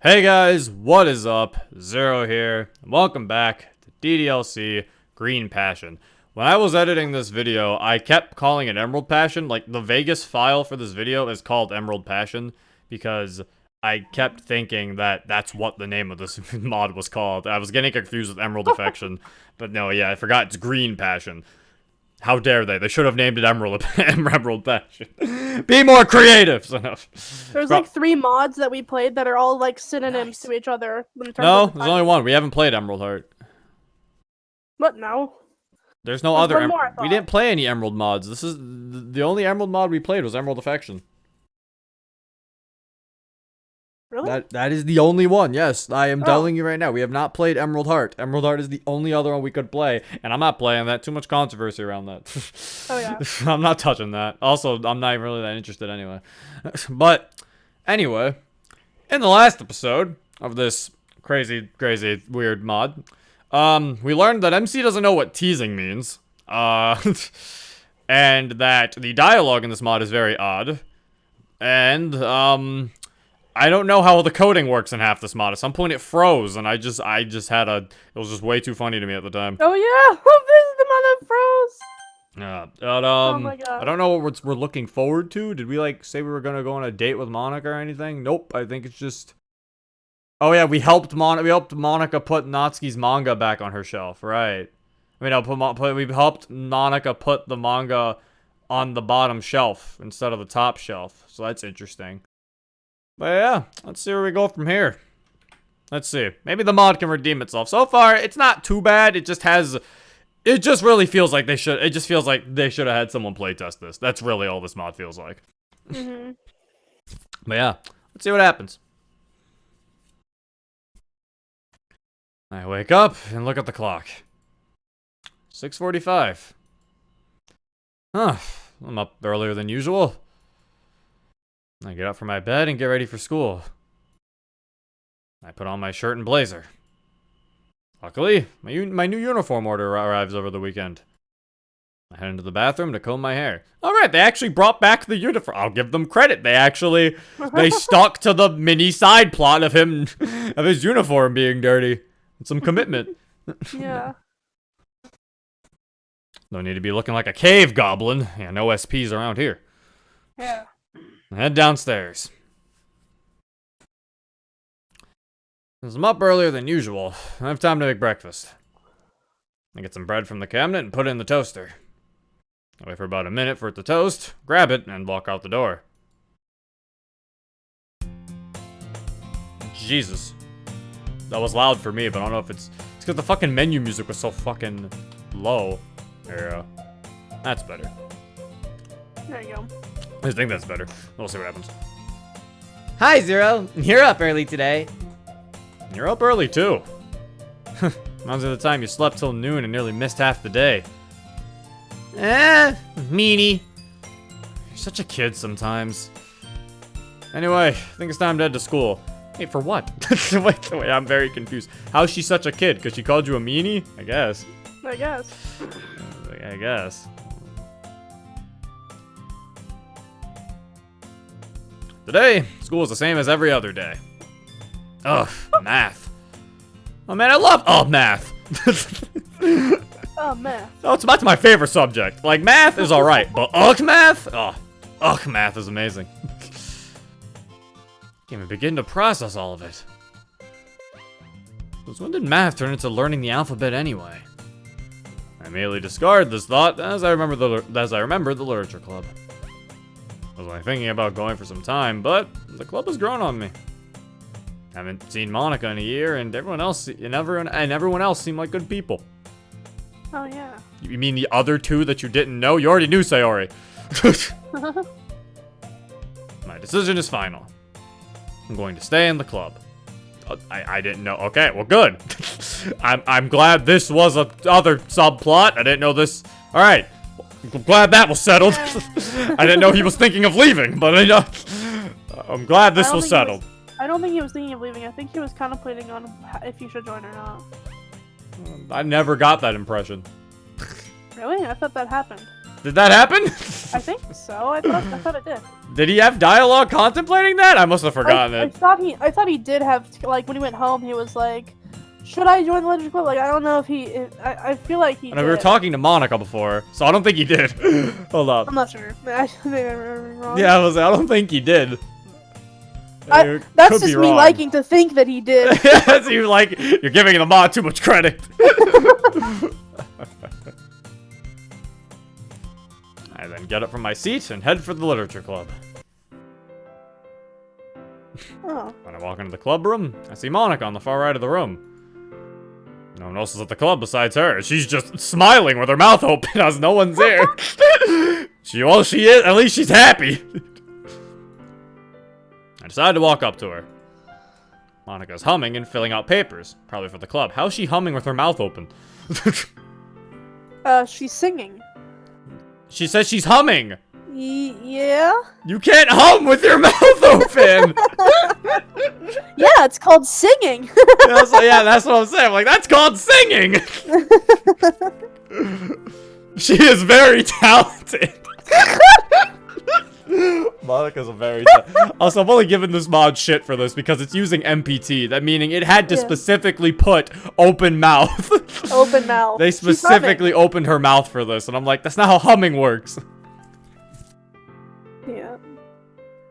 Hey guys, what is up? Zero here, and welcome back to DDLC Green Passion. When I was editing this video, I kept calling it Emerald Passion. Like, the Vegas file for this video is called Emerald Passion, because I kept thinking that that's what the name of this mod was called. I was getting confused with Emerald Affection, but no, yeah, I forgot it's Green Passion. How dare they? They should have named it Emerald Passion. Be more creative! There's like 3 mods that we played that are all like synonyms to each other. No, there's only one. We haven't played Emerald Heart. What? No. There's no other. We didn't play any Emerald mods. This is the only Emerald mod we played was Emerald Affection. Really? That is the only one. Yes, I am telling you right now. We have not played Emerald Heart. Emerald Heart is the only other one we could play, and I'm not playing that. Too much controversy around that. Oh yeah. I'm not touching that. Also, I'm not even really that interested anyway. But anyway, in the last episode of this crazy, weird mod, we learned that MC doesn't know what teasing means, and that the dialogue in this mod is very odd, and I don't know how the coding works in half this mod. At some point it froze, and I just had a. It was just way too funny to me at the time. Oh yeah, this is the mod that froze. Yeah, but Oh my God. I don't know what we're looking forward to. Did we like say we were gonna go on a date with Monica or anything? Nope. I think it's just. Oh yeah, we helped Monica put Natsuki's manga back on her shelf, right? I mean, we helped Monica put the manga on the bottom shelf instead of the top shelf, so that's interesting. But yeah, let's see where we go from here. Let's see. Maybe the mod can redeem itself. So far, it's not too bad. It just really feels like they should. It just feels like they should have had someone playtest this. That's really all this mod feels like. Mm-hmm. But yeah, let's see what happens. I wake up and look at the clock. 6:45. Huh. I'm up earlier than usual. I get up from my bed and get ready for school. I put on my shirt and blazer. Luckily, my new uniform order arrives over the weekend. I head into the bathroom to comb my hair. Alright, they actually brought back the uniform. I'll give them credit. They stuck to the mini side plot of his uniform being dirty. With some commitment. Yeah. No need to be looking like a cave goblin. Yeah, no SPs around here. Yeah. I head downstairs. Since I'm up earlier than usual, I have time to make breakfast. I get some bread from the cabinet and put it in the toaster. I wait for about a minute for it to toast, grab it, and walk out the door. Jesus. That was loud for me, but I don't know if it's because the fucking menu music was so fucking low. There, that's better. There you go. I think that's better. We'll see what happens. Hi, Zero. You're up early today. You're up early, too. Reminds me of the time you slept till noon and nearly missed half the day. Meanie. You're such a kid sometimes. Anyway, I think it's time to head to school. Hey, for what? wait, I'm very confused. How's she such a kid? Because she called you a meanie? I guess. I guess. I guess. Today, school is the same as every other day. Ugh, math. Oh man, I love math. Oh man. Oh, that's my favorite subject. Like, math is alright, but math? Oh, math is amazing. Can't even begin to process all of it. Since when did math turn into learning the alphabet anyway? I immediately discard this thought as I remember the literature club. I was only thinking about going for some time, but the club has grown on me. Haven't seen Monica in a year, and everyone else seemed like good people. Oh yeah. You mean the other two that you didn't know? You already knew Sayori. My decision is final. I'm going to stay in the club. I didn't know. Okay, well, good. I'm glad this was a other subplot. I didn't know this. All right. I'm glad that was settled. I didn't know he was thinking of leaving, but I'm glad this was settled. I don't think he was thinking of leaving. I think he was contemplating on if you should join or not. I never got that impression. Really? I thought that happened. Did that happen? I think so. I thought it did. Did he have dialogue contemplating that? I must have forgotten I it. thought he did have, like, when he went home, he was like, should I join the Literature Club? Like, I don't know if he, I feel like he I did. know we were talking to Monica before, so I don't think he did. Hold up. I'm not sure. I may be wrong. Yeah, I don't think he did. That's Could just be me wrong. liking to think that he did. So you're giving the mod too much credit. I then get up from my seat and head for the literature club. Oh. When I walk into the club room, I see Monica on the far right of the room. No one else is at the club besides her. She's just smiling with her mouth open as no one's there. She is. At least she's happy. I decide to walk up to her. Monica's humming and filling out papers, probably for the club. How's she humming with her mouth open? She's singing. She says she's humming. Yeah? You can't hum with your mouth open. Yeah, it's called singing. Yeah, that's what I'm saying. I'm like, that's called singing. She is very talented. Monica's a very Also, I'm only giving this mod shit for this because it's using MPT. That meaning it had to specifically put open mouth. Open mouth. They specifically opened her mouth for this, and I'm like, that's not how humming works. Yeah.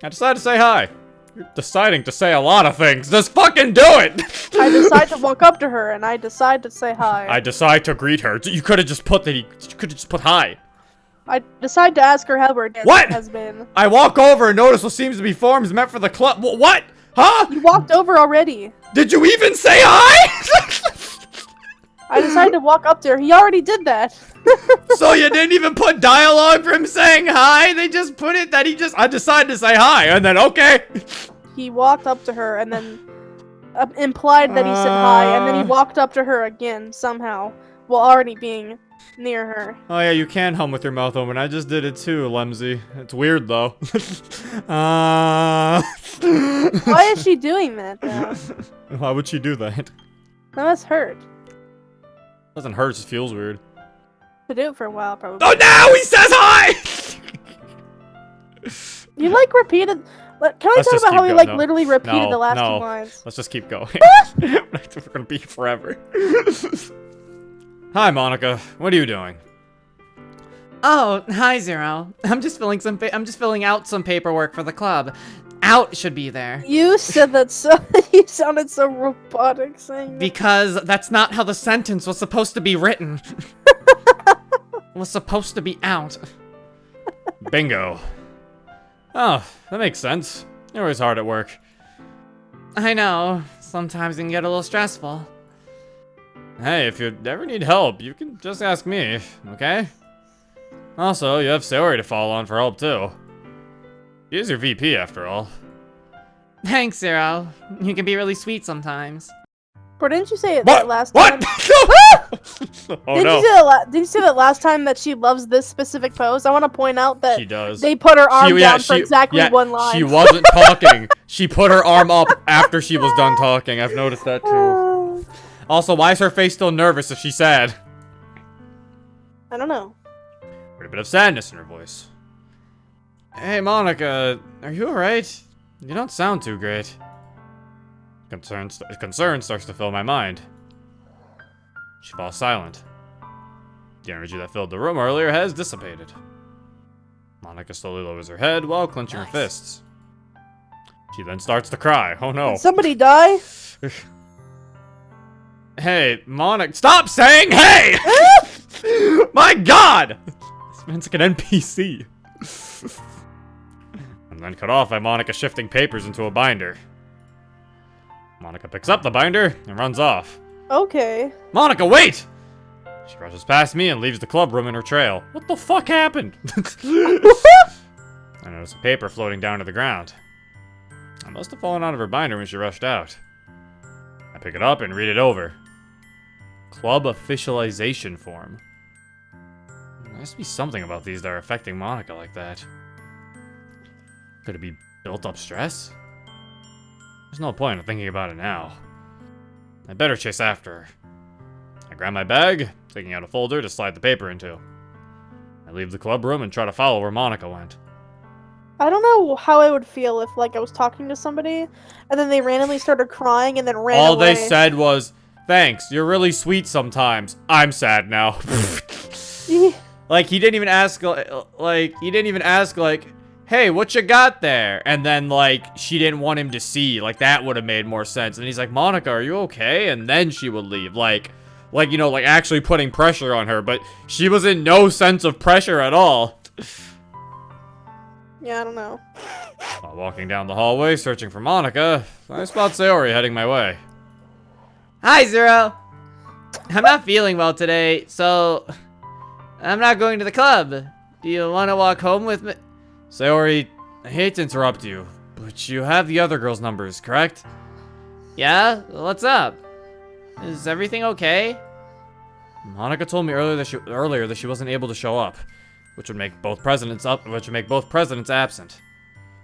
I decided to say hi. You're deciding to say a lot of things. Just fucking do it! I decide to walk up to her and I decide to say hi. I decide to greet her. You could have just put that. You could have just put hi. I decide to ask her how her day What? has been. I walk over and notice what seems to be forms meant for the club. What? Huh? You walked over already. Did you even say hi? I decided to walk up to her. He already did that. So you didn't even put dialogue for him saying hi? They just put it that I decided to say hi, and then okay. He walked up to her and then implied that he said hi, and then he walked up to her again somehow, while already being near her. Oh yeah, you can hum with your mouth open. I just did it too, Lemsy. It's weird though. Why is she doing that, though? Why would she do that? That must hurt. Doesn't hurt, it just feels weird. To do it for a while, probably. Oh, now he says hi! You, like, repeated... Can I Let's talk just about keep how he, going. like, No. literally repeated the last No. two lines? Let's just keep going. We're gonna be here forever. Hi, Monica. What are you doing? Oh, hi, Zero. I'm just filling out some paperwork for the club. Out should be there. You said that so... You sounded so robotic saying that. Because that's not how the sentence was supposed to be written. It was supposed to be out. Bingo. Oh, that makes sense. You're always hard at work. I know. Sometimes it can get a little stressful. Hey, if you ever need help, you can just ask me, okay? Also, you have Saori to fall on for help, too. He is your VP, after all. Thanks, Zero. You can be really sweet sometimes. Or didn't you say it What? that last What? time? Oh, Did no. you say that last time that she loves this specific pose? I want to point out that She does. they put her arm down for exactly one line. She wasn't talking. She put her arm up after she was done talking. I've noticed that, too. Also, why is her face still nervous if she's sad? I don't know. A bit of sadness in her voice. Hey, Monica, are you alright? You don't sound too great. Concern starts to fill my mind. She falls silent. The energy that filled the room earlier has dissipated. Monica slowly lowers her head while clenching her fists. She then starts to cry. Oh no. Did somebody die? Hey, Monica, stop saying hey! My god! This man's like an NPC. And then cut off by Monica shifting papers into a binder. Monica picks up the binder and runs off. Okay. Monica, wait! She rushes past me and leaves the club room in her trail. What the fuck happened? I notice a paper floating down to the ground. I must have fallen out of her binder when she rushed out. I pick it up and read it over. Club officialization form. There has to be something about these that are affecting Monica like that. Could it be built up stress? There's no point in thinking about it now. I better chase after her. I grab my bag, taking out a folder to slide the paper into. I I leave the club room and try to follow where Monica went. I don't know how I would feel if, like, I was talking to somebody, and then they randomly started crying and then ran All away. they said was, "Thanks, you're really sweet sometimes. I'm sad now." Like, he didn't even ask, like, "Hey, what you got there?" And then, like, she didn't want him to see. Like, that would have made more sense. And he's like, "Monica, are you okay?" And then she would leave. Like, you know, like, actually putting pressure on her. But she was in no sense of pressure at all. Yeah, I don't know. While walking down the hallway, searching for Monica, I spot Sayori heading my way. Hi, Zero. I'm not feeling well today, so I'm not going to the club. Do you want to walk home with me? Sayori, I hate to interrupt you, but you have the other girl's numbers, correct? Yeah? What's up? Is everything okay? Monica told me earlier that she wasn't able to show up, which would make both presidents absent.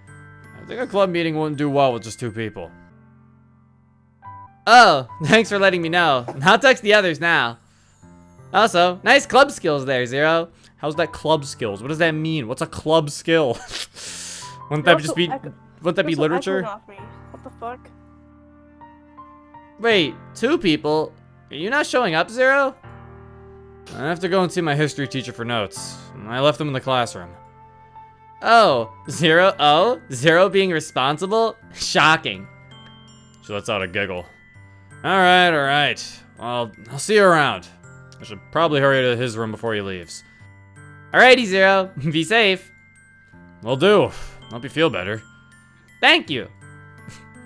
I think a club meeting wouldn't do well with just 2 people. Oh, thanks for letting me know. I'll text the others now. Also, nice club skills there, Zero. How's that club skills? What does that mean? What's a club skill? Wouldn't that be literature? Off me. What the fuck? Wait, 2 people? Are you not showing up, Zero? I have to go and see my history teacher for notes. I left them in the classroom. Oh, Zero? Oh, Zero being responsible? Shocking. She lets out a giggle. Alright. Well, I'll see you around. I should probably hurry to his room before he leaves. Alrighty, Zero. Be safe. Will do. Hope you feel better. Thank you.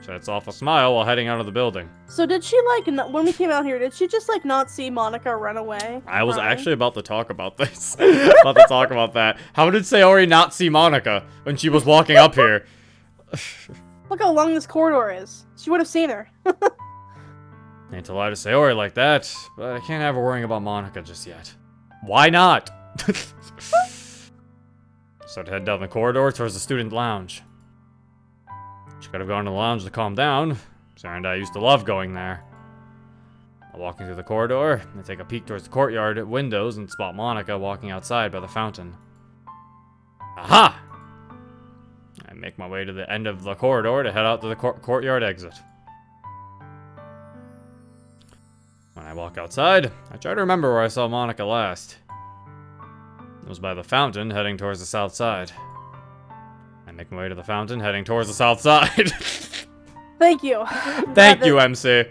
Sets off a smile while heading out of the building. So did she, like, when we came out here, did she just, like, not see Monica run away? I was crying? actually about to talk about this. About to talk about that. How did Sayori not see Monica when she was walking up here? Look how long this corridor is. She would have seen her. Hate to lie to Sayori like that, but I can't have her worrying about Monica just yet. Why not? So to head down the corridor towards the student lounge. She could have gone to the lounge to calm down. Sarah and I used to love going there. While walking through the corridor, I take a peek towards the courtyard windows and spot Monica walking outside by the fountain. Aha! I make my way to the end of the corridor to head out to the courtyard exit. When I walk outside, I try to remember where I saw Monica last. It was by the fountain, heading towards the south side. I make my way to the fountain, heading towards the south side. Thank you. Thank you, MC.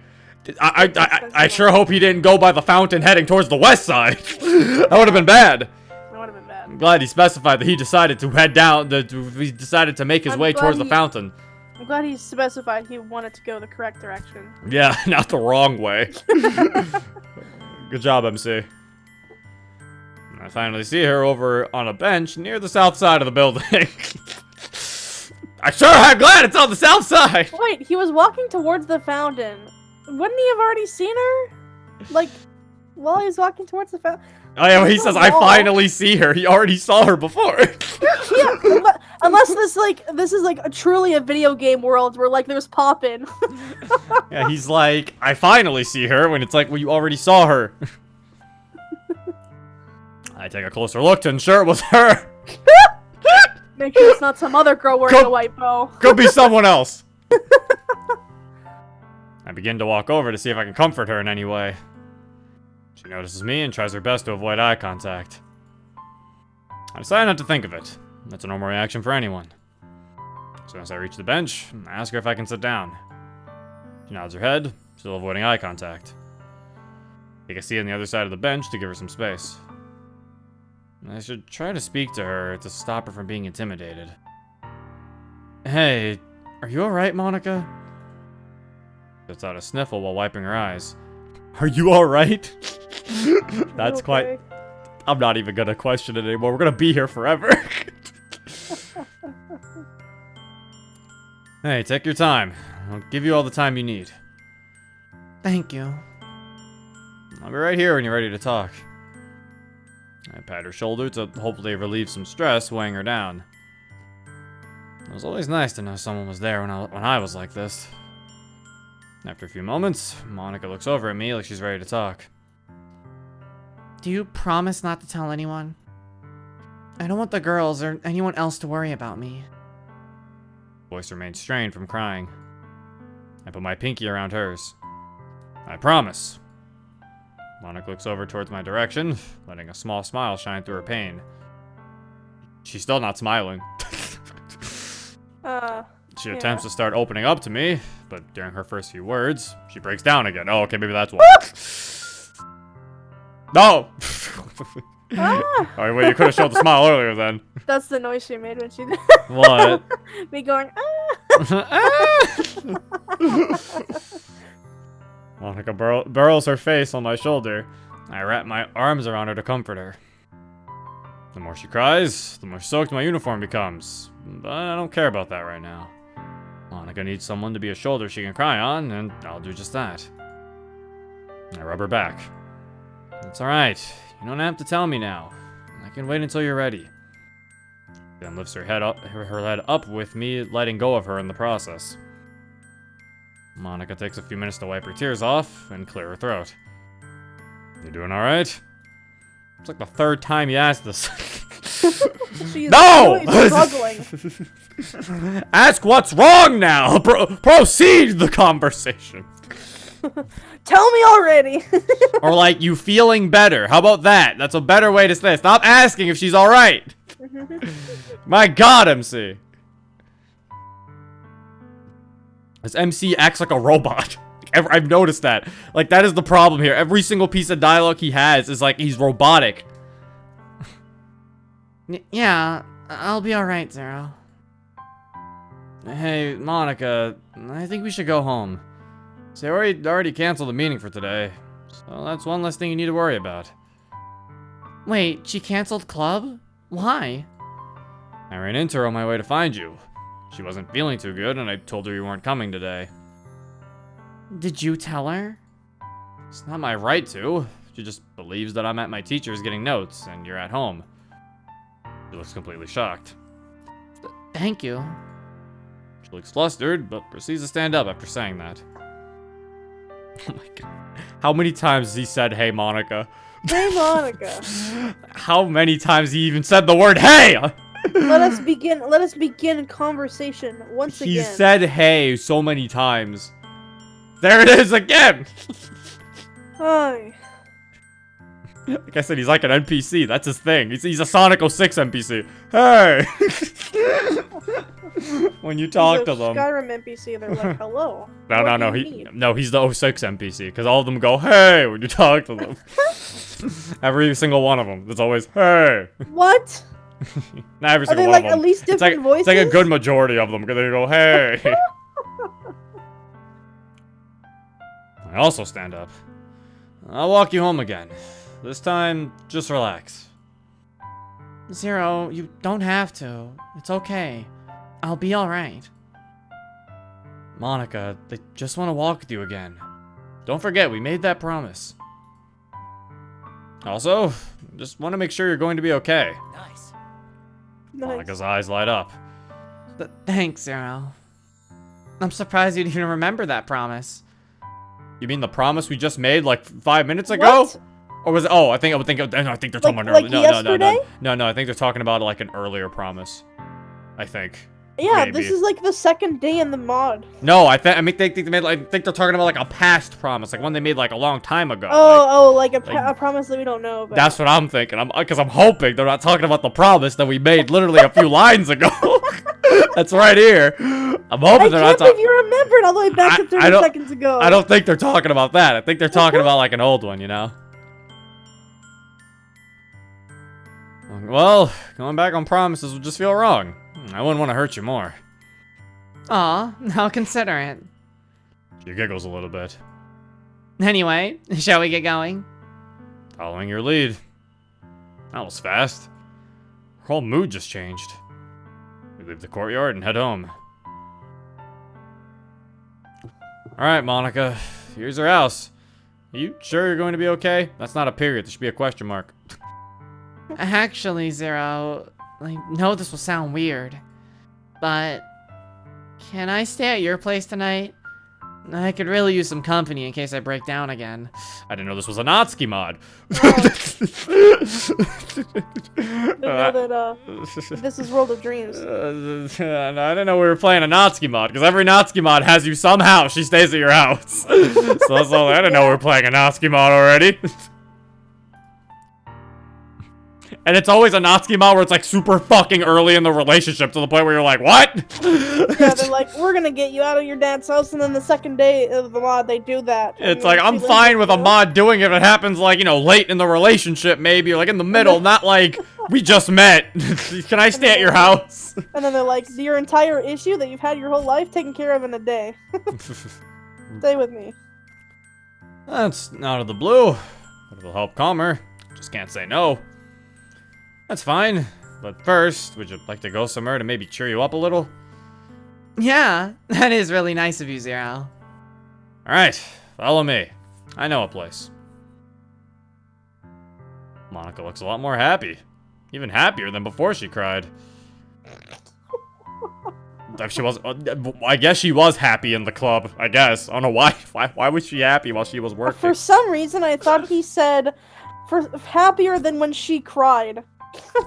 I sure hope he didn't go by the fountain, heading towards the west side. That would have been bad. That would have been bad. I'm glad he specified that he decided to head down. He decided to make his way towards the fountain. I'm glad he specified he wanted to go the correct direction. Yeah, not the wrong way. Good job, MC. I finally see her over on a bench near the south side of the building. I sure am glad it's on the south side! Wait, he was walking towards the fountain. Wouldn't he have already seen her? Like, while he was walking towards the fountain? Oh yeah, well, he says, I finally see her. He already saw her before. Yeah, unless this is like truly a video game world where, like, there's Poppin'. Yeah, he's like, I finally see her, when it's like, well, you already saw her. I take a closer look to ensure it was her. Make sure it's not some other girl wearing a white bow. Could be someone else. I begin to walk over to see if I can comfort her in any way. She notices me and tries her best to avoid eye contact. I decide not to think of it. That's a normal reaction for anyone. As soon as I reach the bench, I ask her if I can sit down. She nods her head, still avoiding eye contact. Take a seat on the other side of the bench to give her some space. I should try to speak to her to stop her from being intimidated. Hey, are you alright, Monica? Puts out a sniffle while wiping her eyes. Are you alright? That's Okay. quite... I'm not even gonna question it anymore. We're gonna be here forever. Hey, take your time. I'll give you all the time you need. Thank you. I'll be right here when you're ready to talk. I pat her shoulder to hopefully relieve some stress weighing her down. It was always nice to know someone was there when I was like this. After a few moments, Monica looks over at me like she's ready to talk. Do you promise not to tell anyone? I don't want the girls or anyone else to worry about me. Voice remained strained from crying. I put my pinky around hers. I promise. Monica looks over towards my direction, letting a small smile shine through her pain. She's still not smiling. She attempts to start opening up to me, but during her first few words, she breaks down again. Oh, okay, maybe that's why. No! Alright, well, you could have showed the smile earlier then. That's the noise she made when she did. What? Me going, Monica burrows her face on my shoulder. I wrap my arms around her to comfort her. The more she cries, the more soaked my uniform becomes. But I don't care about that right now. Monica needs someone to be a shoulder she can cry on, and I'll do just that. I rub her back. It's alright. You don't have to tell me now. I can wait until you're ready. Then lifts her head up with me, letting go of her in the process. Monica takes a few minutes to wipe her tears off and clear her throat. You doing alright? It's like the third time you asked this. she's No! really struggling. Ask what's wrong now! Proceed the conversation. Tell me already. Or like, you feeling better. How about that? That's a better way to say it. Stop asking if she's alright. My god, MC. This MC acts like a robot. I've noticed that. Like, that is the problem here. Every single piece of dialogue he has is like he's robotic. Yeah, I'll be alright, Zero. Hey, Monica, I think we should go home. So I already canceled the meeting for today. So that's one less thing you need to worry about. Wait, she canceled club? Why? I ran into her on my way to find you. She wasn't feeling too good, and I told her you weren't coming today. Did you tell her? It's not my right to. She just believes that I'm at my teacher's getting notes, and you're at home. She looks completely shocked. Thank you. She looks flustered, but proceeds to stand up after saying that. Oh my god. How many times has he said, hey, Monica? Hey, Monica. How many times he even said the word, hey? Let us begin a conversation once again. He said hey so many times. There it is again! Hi. Like I said, he's like an NPC. That's his thing. He's a Sonic 06 NPC. Hey! When you talk to them. Skyrim NPC, they're like, hello. No, he's the 06 NPC, because all of them go, hey, when you talk to them. Every single one of them. It's always, hey. What? Not every Are single they one like of them. at least different voices? It's like a good majority of them, because they go, hey. I also stand up. I'll walk you home again. This time, just relax. Zero, you don't have to. It's okay. I'll be alright. Monica, they just want to walk with you again. Don't forget, we made that promise. Also, just want to make sure you're going to be okay. Nice. Monica's eyes light up. Thanks, Zero. I'm surprised you'd even remember that promise. You mean the promise we just made like 5 minutes ago? What? Or was it? Oh, I think they're talking about an like earlier. yesterday? No. I think they're talking about like an earlier promise. I think. Yeah, Maybe. this is like the second day in the mod. No, I think they made. I think they're talking about like a past promise, like one they made like a long time ago. Like a promise that we don't know about. That's what I'm thinking. Because I'm hoping they're not talking about the promise that we made literally a few lines ago. That's right here. I'm hoping they're not talking. I can't believe you remembered all the way back to 30 seconds ago. I don't think they're talking about that. I think they're talking about like an old one, you know? Well, going back on promises would just feel wrong. I wouldn't want to hurt you more. Aw, I'll consider it. She giggles a little bit. Anyway, shall we get going? Following your lead. That was fast. Her whole mood just changed. We leave the courtyard and head home. Alright, Monica. Here's her house. Are you sure you're going to be okay? That's not a period. There should be a question mark. Actually, Zero, I know this will sound weird, but can I stay at your place tonight? I could really use some company in case I break down again. I didn't know this was a Natsuki mod. Didn't know that this is World of Dreams. I didn't know we were playing a Natsuki mod, because every Natsuki mod has you somehow. She stays at your house. So that's all. I didn't know we were playing a Natsuki mod already. And it's always a Natsuki mod where it's like super fucking early in the relationship to the point where you're like, what? Yeah, they're like, we're gonna get you out of your dad's house, and then the second day of the mod, they do that. It's like, I'm fine with a mod doing it if it happens, like, you know, late in the relationship, maybe, or like in the middle, not like, we just met. Can I stay at your house? And then they're like, your entire issue that you've had your whole life taken care of in a day. Stay with me. That's out of the blue, but it'll help calm her. Just can't say no. That's fine, but first, would you like to go somewhere to maybe cheer you up a little? Yeah, that is really nice of you, Zero. Alright, follow me. I know a place. Monica looks a lot more happy. Even happier than before she cried. She was, I guess she was happy in the club, I guess. I don't know why. Why was she happy while she was working? For some reason, I thought he said, happier than when she cried.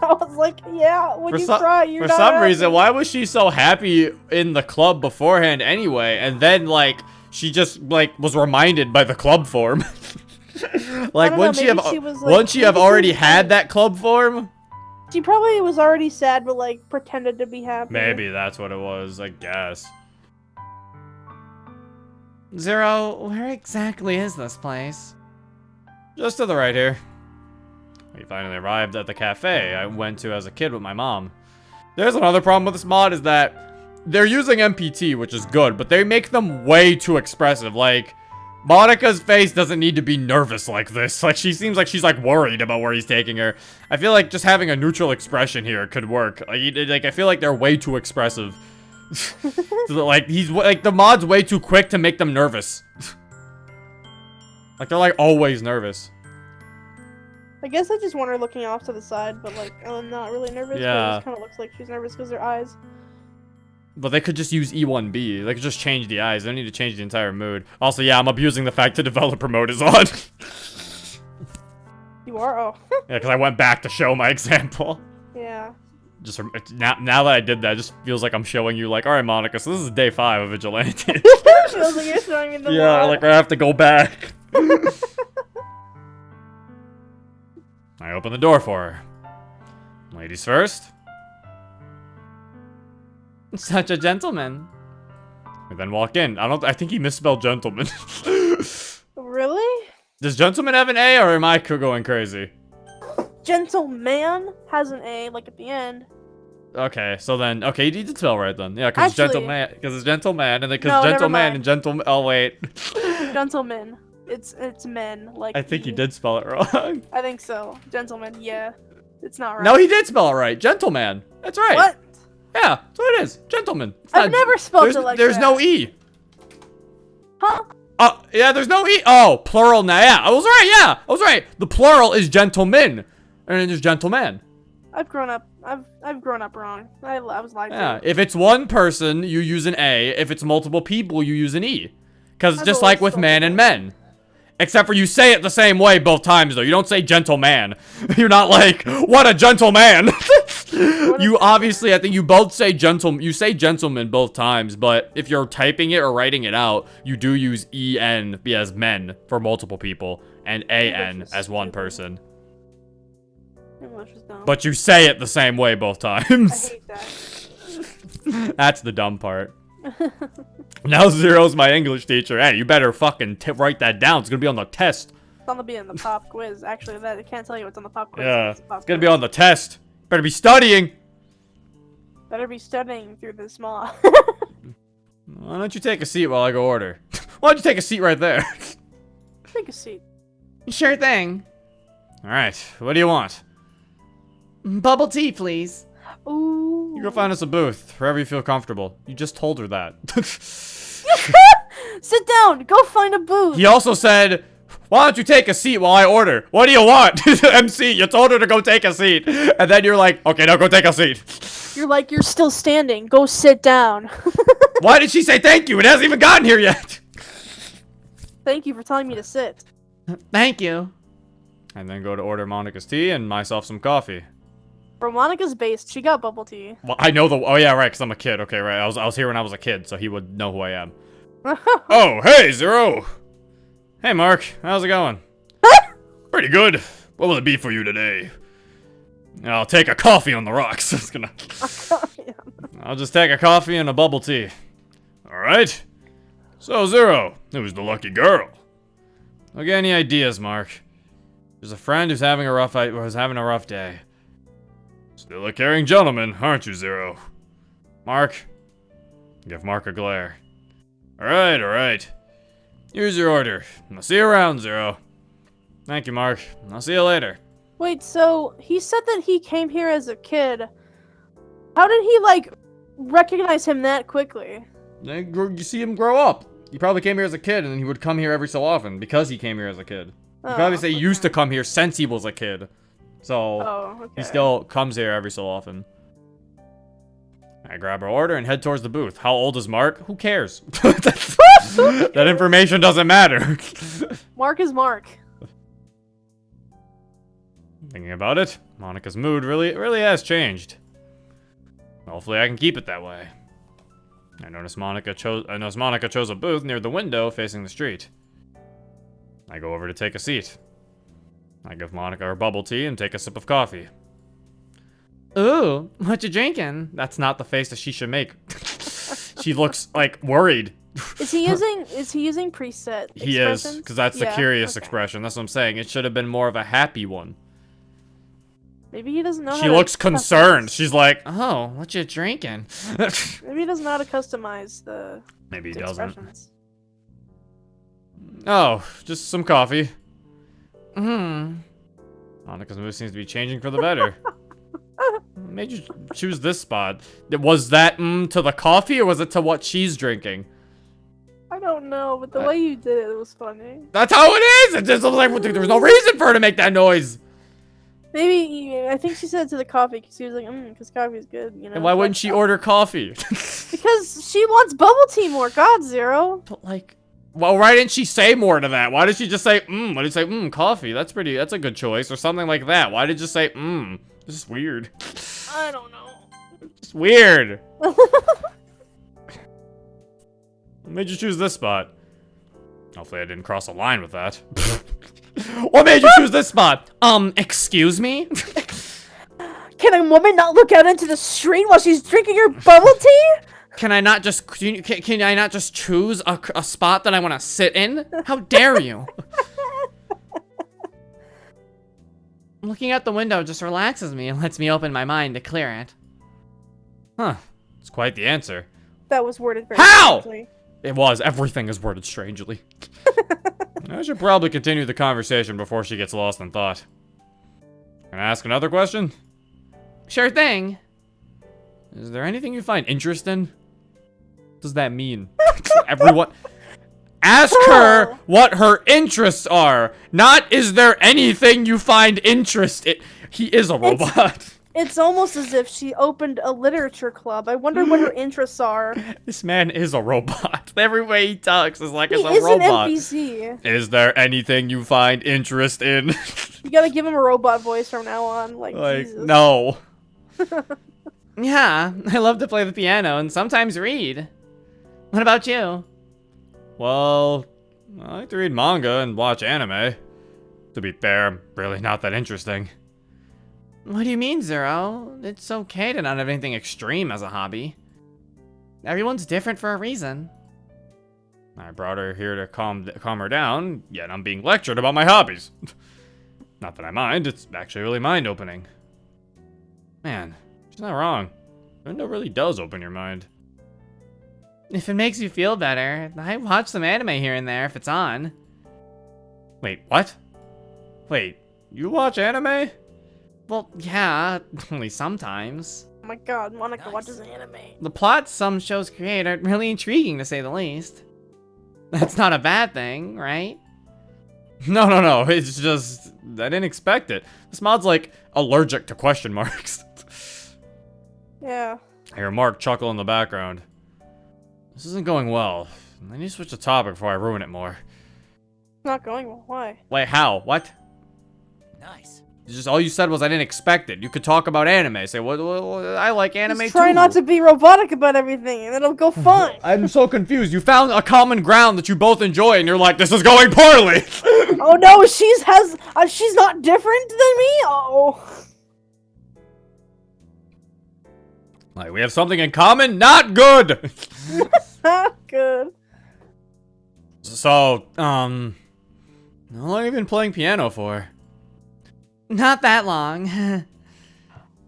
I was like, yeah, when you cry, you're For not some happy. reason, why was she so happy in the club beforehand anyway? And then, like, she just, like, was reminded by the club form. Like, wouldn't she have already had that club form? She probably was already sad, but, like, pretended to be happy. Maybe that's what it was, I guess. Zero, where exactly is this place? Just to the right here. We finally arrived at the cafe I went to as a kid with my mom. There's another problem with this mod is that they're using MPT, which is good, but they make them way too expressive. Like, Monica's face doesn't need to be nervous like this. Like, she seems like she's, like, worried about where he's taking her. I feel like just having a neutral expression here could work. Like I feel like they're way too expressive. So, like, the mod's way too quick to make them nervous. Like, they're, like, always nervous. I guess I just want her looking off to the side, but, like, I'm not really nervous. Yeah. It kind of looks like she's nervous because her eyes. But they could just use E1B. They could just change the eyes. They don't need to change the entire mood. Also, yeah, I'm abusing the fact the developer mode is on. You are? Oh. Yeah, because I went back to show my example. Yeah. Just now that I did that, it just feels like I'm showing you, like, all right, Monica, so this is day 5 of Vigilante. Feels like you're showing me the Yeah, mod. like I have to go back. I open the door for her. Ladies first. Such a gentleman. We then walk in. I think he misspelled gentleman. Really? Does gentleman have an A, or am I going crazy? Gentleman has an A, like, at the end. Okay, so then, okay, you did spell right then. Yeah, because it's gentleman, and then because No, never gentleman mind. and gentleman. Oh wait, Gentleman. It's men, like. I think he did spell it wrong. I think so. Gentleman, yeah. It's not right. No, he did spell it right. Gentleman. That's right. What? Yeah, so it is. Gentleman. It's I've not- never spelled it like There's that. no E. Huh? Oh, yeah, there's no E. Oh, plural now. Yeah, I was right. Yeah, I was right. The plural is gentleman, and then there's gentleman. I've grown up. I've grown up wrong. I was lied to. Yeah, if it's one person, you use an A. If it's multiple people, you use an E. Because I've just always like with felt man that. and men. Except for you say it the same way both times, though. You don't say gentleman. You're not like, what a gentleman. You obviously, I think you both say you say gentleman both times, but if you're typing it or writing it out, you do use EN as men for multiple people and AN as one person. English is dumb. But you say it the same way both I times. hate that. That's the dumb part. Now Zero's my English teacher. Hey, you better fucking write that down. It's gonna be on the test. It's on the be in the pop quiz. Actually, I can't tell you what's on the pop quiz. Yeah, It's pop it's gonna quiz. be on the test. Better be studying. Better be studying through this mod. Why don't you take a seat while I go order? Why don't you take a seat right there? Take a seat. Sure thing. All right, what do you want? Bubble tea, please. Ooh. You go find us a booth, wherever you feel comfortable. You just told her that. Sit down. Go find a booth. He also said, why don't you take a seat while I order? What do you want? MC, you told her to go take a seat. And then you're like, okay, now go take a seat. You're like, you're still standing. Go sit down. Why did she say thank you? It hasn't even gotten here yet. Thank you for telling me to sit. Thank you. And then go to order Monica's tea and myself some coffee. Bro, Monica's based. She got bubble tea. Well, I know the. Oh yeah, right. Cause I'm a kid. Okay, right. I was here when I was a kid, so he would know who I am. Oh, hey, Zero. Hey, Mark. How's it going? Pretty good. What will it be for you today? I'll take a coffee on the rocks. It's gonna. I'll just take a coffee and a bubble tea. All right. So Zero, who's the lucky girl? Okay, any ideas, Mark? There's a friend who's having a rough day. Still a caring gentleman, aren't you, Zero? Mark? Give Mark a glare. Alright. Here's your order. I'll see you around, Zero. Thank you, Mark. I'll see you later. Wait, so he said that he came here as a kid. How did he, like, recognize him that quickly? You see him grow up. He probably came here as a kid, and then he would come here every so often because he came here as a kid. You probably say he used to come here since he was a kid. So, he still comes here every so often. I grab our order and head towards the booth. How old is Mark? Who cares? That information doesn't matter. Mark is Mark. Thinking about it, Monica's mood really has changed. Hopefully I can keep it that way. I noticed Monica chose a booth near the window facing the street. I go over to take a seat. I give Monica her bubble tea and take a sip of coffee. Ooh, what you drinking? That's not the face that she should make. She looks like worried. Is he using preset He is, expressions? because that's the curious expression. That's what I'm saying. It should have been more of a happy one. Maybe he doesn't know. She looks concerned. She's like, Oh, what you drinking? Maybe he doesn't know how to customize the. maybe he the doesn't. expressions. Oh, just some coffee. Hmm. Monica's mood seems to be changing for the better. What made you choose this spot? Was that to the coffee, or was it to what she's drinking? I don't know, but the way you did it was funny. That's how it is! It just looks like there was no reason for her to make that noise. Maybe, I think she said it to the coffee because she was like, because coffee's good, you know. And why wouldn't she order coffee? Because she wants bubble tea more. God, Zero. But like, well, why didn't she say more to that? Why did she just say, why did you say, coffee? That's a good choice, or something like that. Why did you say, This is weird. I don't know. It's weird. What made you choose this spot? Hopefully I didn't cross a line with that. What made you choose this spot? Excuse me? Can a woman not look out into the street while she's drinking her bubble tea? Can I not just choose a spot that I want to sit in? How dare you? Looking out the window just relaxes me and lets me open my mind to clear it. Huh. It's quite the answer. That was worded very How? strangely. It was. Everything is worded strangely. I should probably continue the conversation before she gets lost in thought. Can I ask another question? Sure thing. Is there anything you find interest in? What does that mean? Everyone... Ask her what her interests are. Not, is there anything you find interest in? He is a robot. It's almost as if she opened a literature club. I wonder what her interests are. This man is a robot. Every way he talks is like He it's a is robot. an NPC. Is there anything you find interest in? You gotta give him a robot voice from now on. Like Jesus. No. Yeah, I love to play the piano and sometimes read. What about you? Well, I like to read manga and watch anime. To be fair, I'm really not that interesting. What do you mean, Zero? It's okay to not have anything extreme as a hobby. Everyone's different for a reason. I brought her here to calm her down, yet I'm being lectured about my hobbies. Not that I mind, it's actually really mind-opening. Man, she's not wrong. Window really does open your mind. If it makes you feel better, I watch some anime here and there if it's on. Wait, what? Wait, you watch anime? Well, yeah, only sometimes. Oh my God, Monica watches anime. The plots some shows create are really intriguing to say the least. That's not a bad thing, right? No, it's just, I didn't expect it. This mod's like allergic to question marks. Yeah. I hear Mark chuckle in the background. This isn't going well. I need to switch the topic before I ruin it more. Not going well. Why? Wait, how? What? Nice. Just all you said was I didn't expect it. You could talk about anime. Say, what I like anime Just try too. not to be robotic about everything, and it'll go fine. I'm so confused. You found a common ground that you both enjoy, and you're like, this is going poorly. Oh no, she's not different than me. Oh. Like, we have something in common? Not good! Good. So, how long have you been playing piano for? Not that long.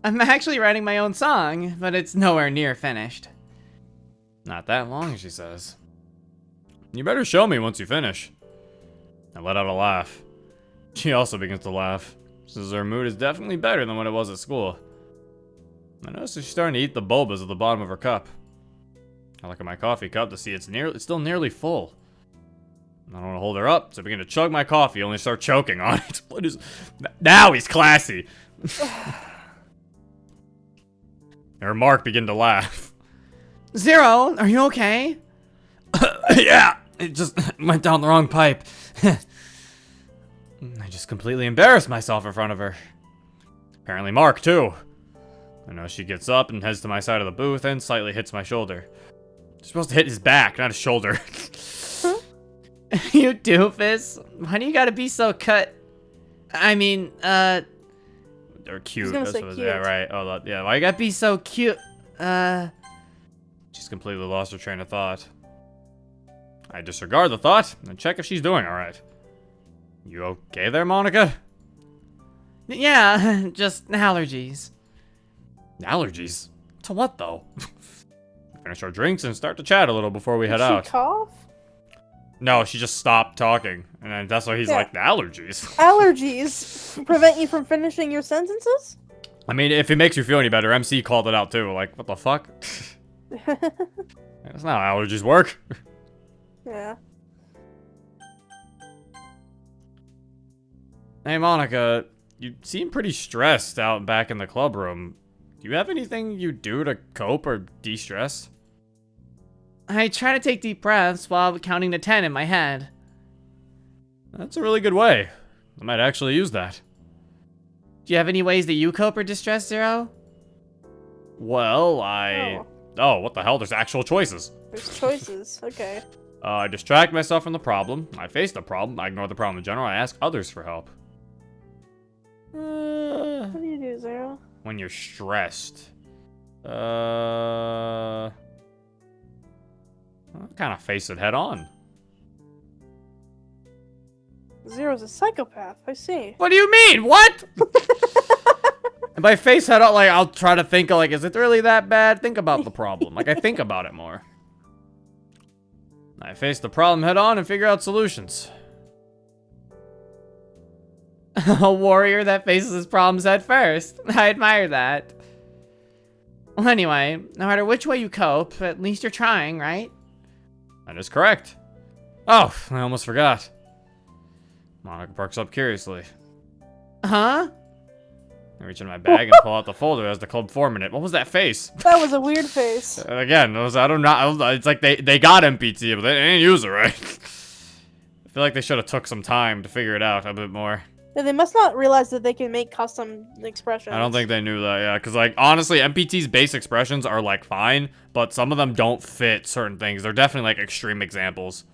I'm actually writing my own song, but it's nowhere near finished. Not that long, she says. You better show me once you finish. I let out a laugh. She also begins to laugh. Says her mood is definitely better than what it was at school. I notice she's starting to eat the bobas at the bottom of her cup. I look at my coffee cup to see it's still nearly full. I don't want to hold her up, so I begin to chug my coffee, only start choking on it. What is... Now he's classy! Her Mark begin to laugh. Zero, are you okay? Yeah! It just went down the wrong pipe. I just completely embarrassed myself in front of her. Apparently Mark, too. I know she gets up and heads to my side of the booth and slightly hits my shoulder. She's supposed to hit his back, not his shoulder. You doofus. Why do you gotta be so cut? I mean, Or cute. He's gonna That's say what, cute. Yeah, right. Oh, yeah. Why you gotta be so cute. She's completely lost her train of thought. I disregard the thought and check if she's doing alright. You okay there, Monica? Yeah, just allergies. Allergies? To what, though? Finish our drinks and start to chat a little before we head Did out. she cough? No, she just stopped talking. And then that's why he's Yeah. like, the allergies. Allergies prevent you from finishing your sentences? I mean, if it makes you feel any better, MC called it out too. Like, what the fuck? That's not how allergies work. Yeah. Hey, Monica, you seem pretty stressed out back in the club room. Do you have anything you do to cope or de-stress? I try to take deep breaths while counting to 10 in my head. That's a really good way. I might actually use that. Do you have any ways that you cope or distress, Zero? Well, Oh, what the hell? There's actual choices. There's choices. Okay. I distract myself from the problem. I face the problem. I ignore the problem in general. I ask others for help. What do you do, Zero? When you're stressed. I kind of face it head on. Zero's a psychopath. I see. What do you mean? What? And by face head on, like, I'll try to think, like, is it really that bad? Think about the problem. Like, I think about it more. I face the problem head on and figure out solutions. A warrior that faces his problems head first. I admire that. Well, anyway, no matter which way you cope, at least you're trying, right? That is correct. Oh, I almost forgot. Monica perks up curiously. Huh? I reach into my bag and pull out the folder that has the club form in it. What was that face? That was a weird face. Again, I don't know. It's like they got MPT, but they didn't use it right. I feel like they should have took some time to figure it out a bit more. Yeah, they must not realize that they can make custom expressions. I don't think they knew that, yeah. Because, like, honestly, MPT's base expressions are, like, fine, but some of them don't fit certain things. They're definitely, like, extreme examples.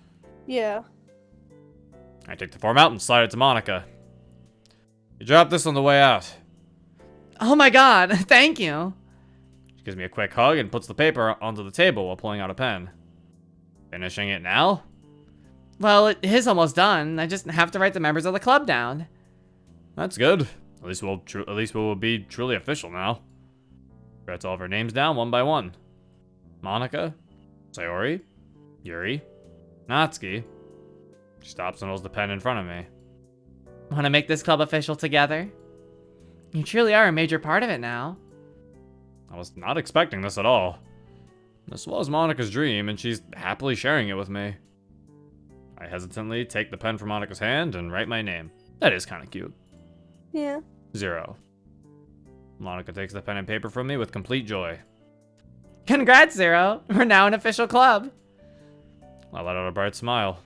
Yeah. I take the form out and slide it to Monica. You drop this on the way out. Oh my god, thank you. She gives me a quick hug and puts the paper onto the table while pulling out a pen. Finishing it now? Well, it is almost done. I just have to write the members of the club down. That's good. At least we'll be truly official now. Writes all of our names down one by one. Monica, Sayori, Yuri, Natsuki. She stops and holds the pen in front of me. Want to make this club official together? You truly are a major part of it now. I was not expecting this at all. This was Monica's dream, and she's happily sharing it with me. I hesitantly take the pen from Monica's hand and write my name. That is kind of cute. Yeah. 0. Monica takes the pen and paper from me with complete joy. Congrats, Zero. We're now an official club. I let out a bright smile.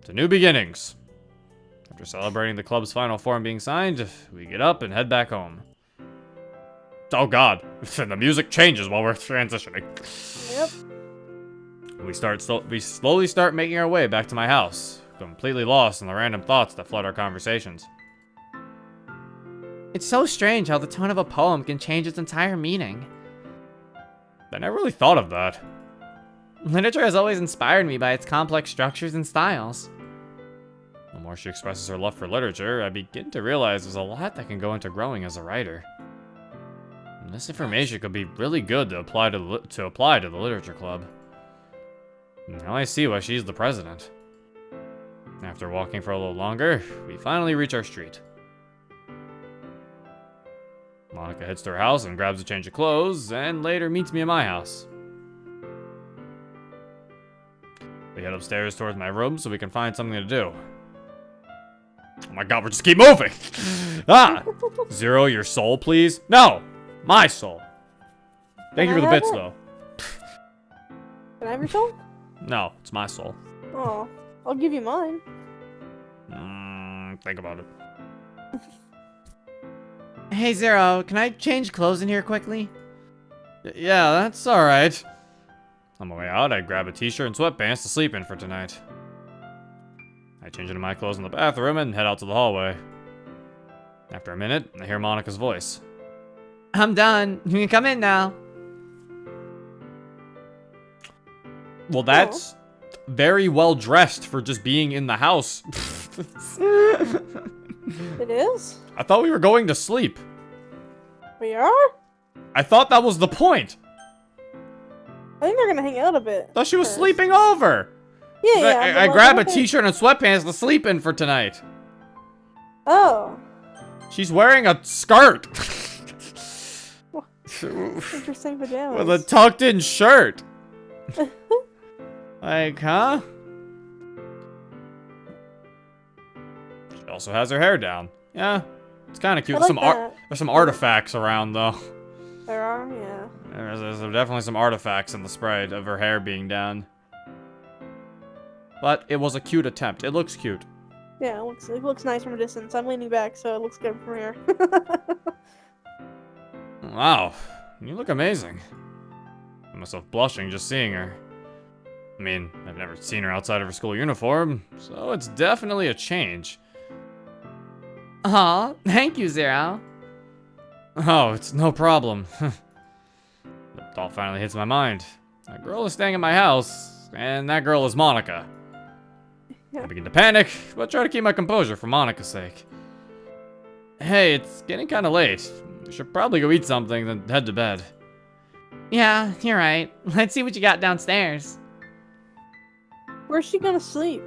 To new beginnings. After celebrating the club's final form being signed, we get up and head back home. Oh god, the music changes while we're transitioning. Yep. We slowly start making our way back to my house, completely lost in the random thoughts that flood our conversations. It's so strange how the tone of a poem can change its entire meaning. I never really thought of that. Literature has always inspired me by its complex structures and styles. The more she expresses her love for literature, I begin to realize there's a lot that can go into growing as a writer. And this information could be really good to apply to the literature club. Now I see why she's the president. After walking for a little longer, we finally reach our street. Monica heads to her house and grabs a change of clothes, and later meets me in my house. We head upstairs towards my room so we can find something to do. Oh my god, we'll just keep moving! Ah! Zero, your soul, please? No! My soul! Thank you for the bits, though. Can I have your soul? No, it's my soul. Oh, I'll give you mine. Think about it. Hey Zero, can I change clothes in here quickly? Yeah, that's alright. On my way out, I grab a t-shirt and sweatpants to sleep in for tonight. I change into my clothes in the bathroom and head out to the hallway. After a minute, I hear Monica's voice. I'm done. You can come in now. Well, that's very well dressed for just being in the house. It is? I thought we were going to sleep. We are? I thought that was the point. I think they're gonna hang out a bit. I thought she was first. sleeping over. Yeah. I grab a t-shirt and sweatpants to sleep in for tonight. Oh. She's wearing a skirt. Interesting pajamas. With a tucked-in shirt. Like, huh? She also has her hair down. Yeah, it's kind of cute. I like There's some artifacts around, though. There are, yeah. There's definitely some artifacts in the sprite of her hair being down. But it was a cute attempt. It looks cute. Yeah, it looks nice from a distance. I'm leaning back, so it looks good from here. Wow, you look amazing. I find myself blushing just seeing her. I mean, I've never seen her outside of her school uniform, so it's definitely a change. Aw, thank you, Zero. Oh, it's no problem. The thought finally hits my mind. A girl is staying at my house, and that girl is Monica. Yeah. I begin to panic, but try to keep my composure for Monica's sake. Hey, it's getting kind of late. We should probably go eat something, then head to bed. Yeah, you're right. Let's see what you got downstairs. Where's she gonna sleep?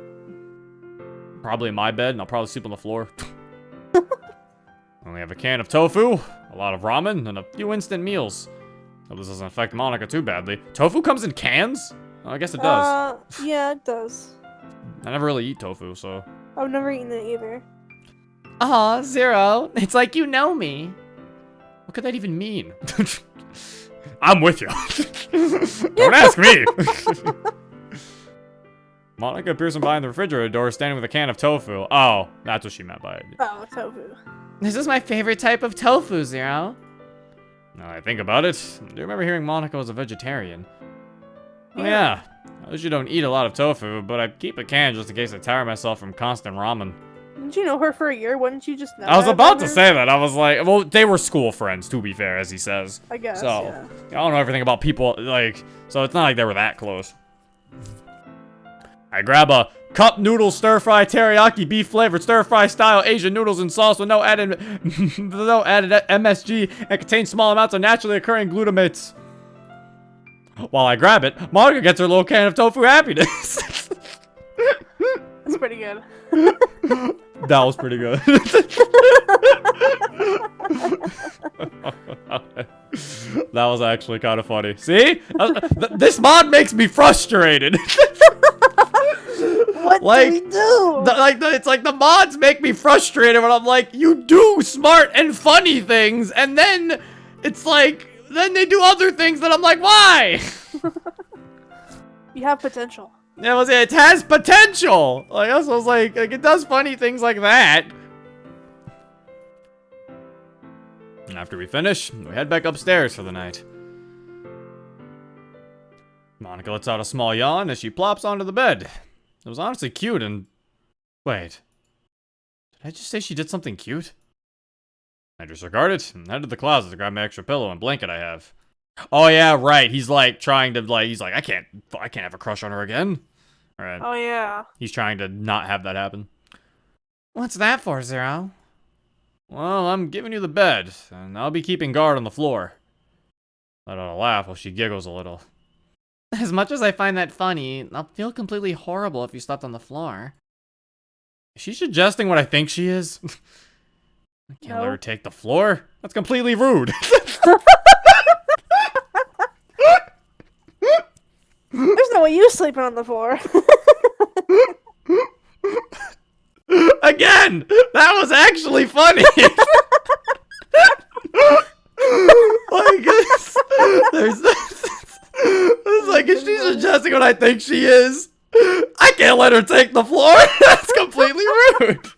Probably in my bed, and I'll probably sleep on the floor. I only have a can of tofu, a lot of ramen, and a few instant meals. Hope this doesn't affect Monica too badly. Tofu comes in cans? Oh, I guess it does. Yeah, it does. I never really eat tofu, so... I've never eaten it either. Aw, Zero, it's like you know me. What could that even mean? I'm with you. Don't ask me. Monica appears from behind the refrigerator door, standing with a can of tofu. Oh, that's what she meant by it. Oh, tofu. This is my favorite type of tofu, Zero. Now that I think about it, I do remember hearing Monica was a vegetarian. Oh yeah, I usually don't eat a lot of tofu, but I keep a can just in case I tire myself from constant ramen. Didn't you know her for a year? Wouldn't you just know I was that about about to her? say that. I was like, well, they were school friends, to be fair, as he says. I guess, So, yeah. I don't know everything about people, like, so it's not like they were that close. I grab a cup noodle stir-fry teriyaki beef flavored stir-fry style Asian noodles and sauce with no added MSG and contains small amounts of naturally occurring glutamates. While I grab it, Monica gets her little can of tofu happiness. That's pretty good. That was pretty good. That was actually kind of funny. See? This mod makes me frustrated. What Like, do we do? It's like the mods make me frustrated when I'm like, you do smart and funny things, and then it's like, then they do other things that I'm like, why? You have potential. Yeah, well, it has potential. Like, I was like it does funny things like that. And after we finish, we head back upstairs for the night. Monica lets out a small yawn as she plops onto the bed. It was honestly cute and... Wait. Did I just say she did something cute? I disregard it and head to the closet to grab my extra pillow and blanket I have. Oh yeah, right. He's like trying to he's like, I can't have a crush on her again. Alright. Oh yeah. He's trying to not have that happen. What's that for, Zero? Well, I'm giving you the bed, and I'll be keeping guard on the floor. Let out a laugh while she giggles a little. As much as I find that funny, I'll feel completely horrible if you slept on the floor. Is she suggesting what I think she is? I can't let her take the floor. That's completely rude. There's no way you sleeping on the floor. Again, that was actually funny. Like, it's like, is she suggesting what I think she is? I can't let her take the floor. That's completely rude.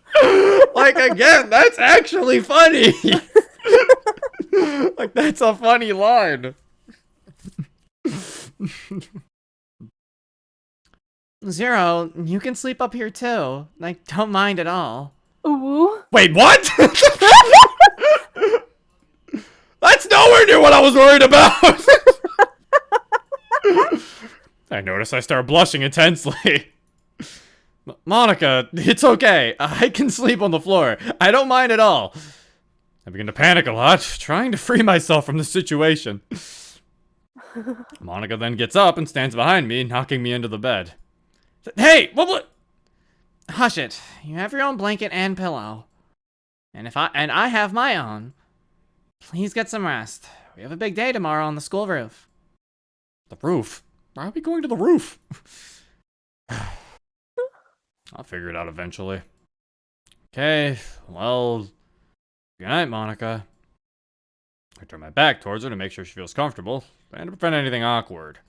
Like, again, that's actually funny. Like, that's a funny line. Zero, you can sleep up here too. Like, don't mind at all. Ooh. Wait, what? That's nowhere near what I was worried about. I notice I start blushing intensely. Monica, it's okay. I can sleep on the floor. I don't mind at all. I begin to panic a lot, trying to free myself from the situation. Monica then gets up and stands behind me, knocking me into the bed. Hey, what? Hush it. You have your own blanket and pillow. And I have my own. Please get some rest. We have a big day tomorrow on the school roof. The roof? Why are we going to the roof? I'll figure it out eventually. Okay, well, good night, Monica. I turn my back towards her to make sure she feels comfortable and to prevent anything awkward.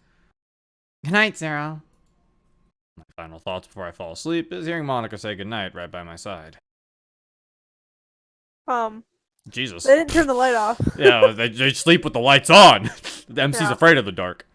Good night, Zero. My final thoughts before I fall asleep is hearing Monica say goodnight right by my side. Jesus. They didn't turn the light off. Yeah, they sleep with the lights on. The MC's Yeah. afraid of the dark.